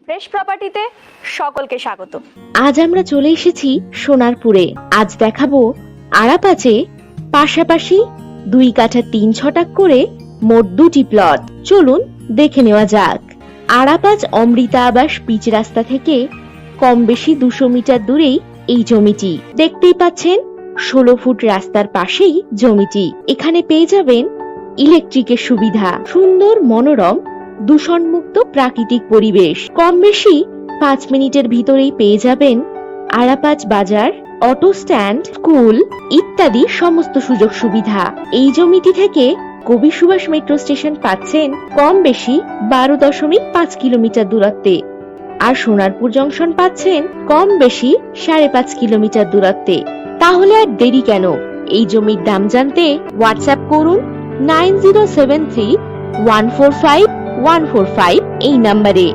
Fresh প্রপার্টিতে সকলকে স্বাগত। আজ আমরা চলে এসেছি সোনারপুরে। আজ দেখাবো আরাপাচে পাশাপাশি 2 কাঠা 3 ছটাক করে মোট 2টি প্লট। চলুন দেখে নেওয়া যাক। আরাপাচ অমৃতা আবাস পিচ রাস্তা থেকে কম বেশি 200 মিটার দূরেই এই জমিটি। দেখতেই পাচ্ছেন 16 ফুট রাস্তার পাশেই জমিটি। এখানে পেয়ে যাবেন ইলেকট্রিকের সুবিধা, সুন্দর মনোরম দূষণমুক্ত প্রাকৃতিক পরিবেশ। কম বেশি 5 মিনিটের ভিতরেই পেয়ে যাবেন আরাপাচ বাজার, অটো স্ট্যান্ড, স্কুল ইত্যাদি সমস্ত সুযোগ সুবিধা। এই জমিটি থেকে কবি সুভাষ মেট্রো স্টেশন পাচ্ছেন কম বেশি 12.5 কিলোমিটার দূরত্বে, আর সোনারপুর জংশন পাচ্ছেন কম বেশি 5.5 কিলোমিটার দূরত্বে। তাহলে আর দেরি কেন? এই জমির দাম জানতে হোয়াটসঅ্যাপ করুন 9073145145 এই নম্বরে।